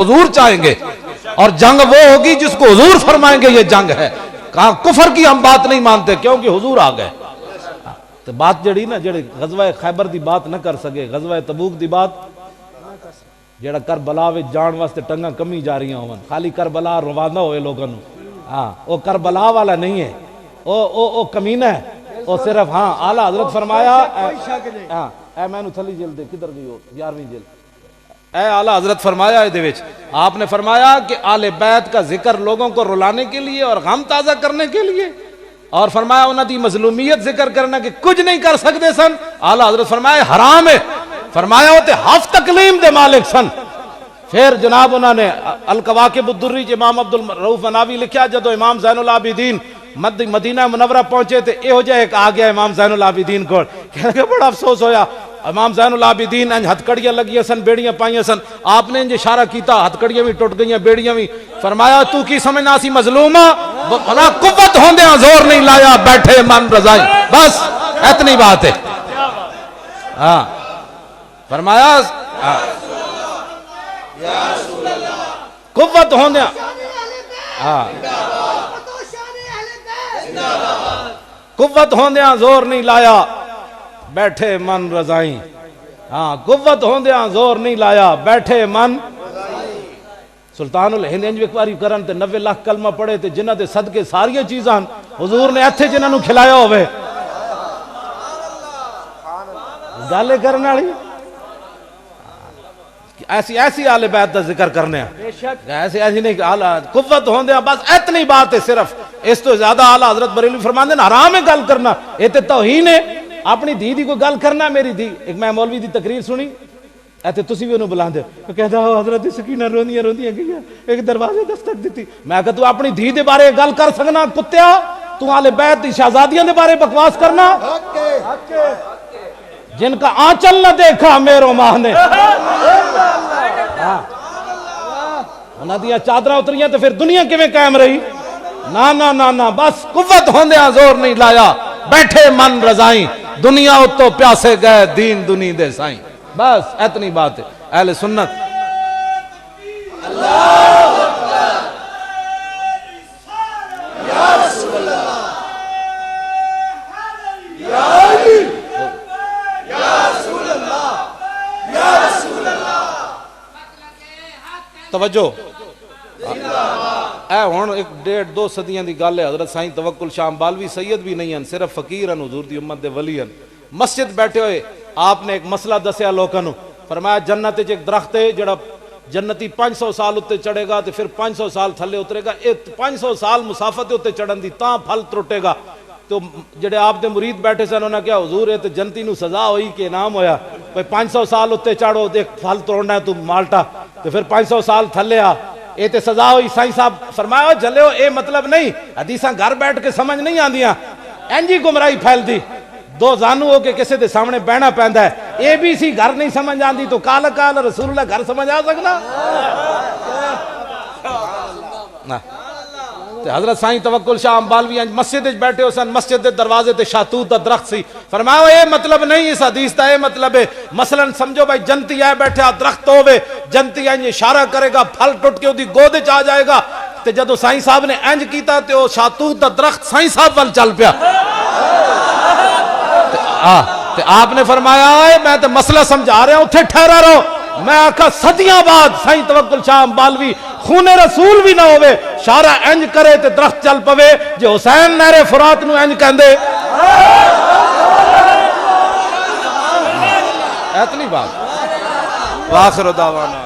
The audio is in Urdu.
حضور چاہیں گے، اور جنگ وہ ہوگی جس کو حضور فرمائیں گے یہ جنگ ہے. کہاں کفر کی ہم بات نہیں مانتے کیونکہ حضور آ گئے. تو بات جڑی نا جڑے غزوہ خیبر دی بات نہ کر سکے، غزوہ تبوک دی بات جڑا کربلا وچ جان واسطے ٹنگاں کمی جا رہی ہون، خالی کربلا روانہ ہوئے لوگوں نو. ہاں وہ کربلا والا نہیں ہے، او کمینہ ہے. وہ صرف ہاں اعلیٰ حضرت فرمایا ہاں اے میں نو تھلی جلد کدھر گئی ہو 11ویں جلد. اے اعلیٰ حضرت فرمایا دے وچ آپ نے فرمایا کہ آل بیت کا ذکر لوگوں کو رلانے کے لیے اور غم تازہ کرنے کے لیے، اور فرمایا انہاں دی مظلومیت ذکر کرنا کہ کچھ نہیں کر سکتے سن. اعلیٰ حضرت فرمایا حرام ہے. فرمایا وہ تے ہفت تکلیم دے مالک سن. پھر جناب انہوں نے الکواکب الدری چ امام عبد الرؤف مناوی لکھیا جدو امام زین العابدین مدینہ منورہ پہنچے تے یہو جہا ایک آ گیا امام زین العابدین کو، کہنے کہ بڑا افسوس ہویا. امام زین العابدین انج ہتھکڑیاں لگیاں سن، بیڑیاں پائیاں سن. آپ نے انج اشارہ کیتا، ہتھکڑیاں بھی ٹوٹ گئیاں، بیڑیاں بھی. فرمایا تو کی سمجھنا سی مظلومہ، بھلا قوت ہوندیاں زور نہیں لایا، بیٹھے من رضائی. بس اتنی بات ہے. ہاں فرمایا قوت ہوندیاں ہاں قوت ہوندیاں زور نہیں لایا، بیٹھے من رضائی. ہاں قوت ہوندیاں زور نہیں لایا، بیٹھے من. سلطان الہند انج وکواری کرن تے 90 لاکھ کلمہ پڑھے تے جنہ دے صدقے ساریاں چیزاں حضور نے ایتھے جنہاں نو کھلایا ہوئے. گالے کرنے والی ایسی آل بیت دا ذکر کرنے ہیں، ایسی نہیں کہ قوت ہوندے بس اتنی بات ہے. صرف اس تو زیادہ اعلیٰ حضرت بریلوی فرماندے ہیں حرام ہے گل کرنا. یہ تے توہین ہے. اپنی دھی دی کوئی گل کرنا، میری دھی ایک میں مولوی دی تقریر سنی ایتھے تسی بھی انہوں بلاندے ہو، کہتا ہو حضرت سکینہ روندیاں گئیاں، ایک دروازے دستک دیتی. میں کہتا تو اپنی دھی دے بارے گل کر سکنا کتیا؟ تو آل بیت دی شہزادیاں دے بارے بکواس کرنا جن کا آنچل نہ دیکھا میرو ماہ نے. انہاں دیا چادرہ اتریاں تو پھر دنیا کیویں قائم رہی؟ نا بس قوت ہوندیاں زور نہیں لایا، بیٹھے من رضائیں. دنیا اتو پیاسے گئے، دین دنی دے سائیں. بس اتنی بات ہے. اہل سنت توجہ اے ہون ایک 1.5-2 صدیاں دی گل ہے. حضرت سائیں توکل شاہ امبالوی سید بھی نہیں ہیں، صرف فقیر ہیں، حضور دی امت دے ولی ہیں. مسجد بیٹھے ہوئے آپ نے ایک مسئلہ دسیا لوکاں نو. فرمایا جنت وچ ایک درخت ہے جڑا جنتی 500 سال اتے چڑھے گا تے پھر 500 سال تھلے اترے گا. 500 سال مسافت اتے چڑھن دی تاں پھل ترٹے گا. تو جڑے آپ دے مرید بیٹھے سن انہاں کہا حضور یہ تے جنتی نو سزا ہوئی کہ انعام ہویا؟ 500 سال اتے چڑھو تے پھل توڑنا ہے تو مالٹا، تو پھر 500 سال تھلے آ، اے تے سزا ہوئی. سائیں صاحب فرمایا جلے ہو اے مطلب نہیں، حدیثاں گھر بیٹھ کے سمجھ نہیں آندیاں. انجی گمراہی پھیل دی. 2 زانو ہو کے کسے دے سامنے بہنا پیندا ہے. اے بی سی گھر نہیں سمجھ آندی تو کال رسول اللہ گھر سمجھ آ سکنا؟ حضرت سائیں توکل شاہ امبالوی مسجد بیٹھے ہو سن، مسجد دے دروازے تے شاہتوت دا درخت سی. فرمایا اے مطلب نہیں اس حدیث دا، اے مطلب ہے مثلا سمجھو بھائی جنتی آئے بیٹھے درخت ہوئے، جنتی آئیں اشارہ کرے گا، پھل ٹوٹ کے وہ دی گودے چاہ جائے گا. تے جدو سائیں صاحب نے انج کیتا تے وہ شاہتوت دا درخت سائیں صاحب وال چل پیا. تے آپ نے فرمایا اے میں تے مسئلہ سمجھا رہا ہوں اتھے ٹھہرا رہو. میں آکھا صدیاں بعد سائیں توکل شاہ امبالوی خون رسول بھی نہ ہوئے شارع انج کرے تے درخت چل پوے جے حسین نہر فرات نو انج کہندے. اتنی بات. واخر دعوانا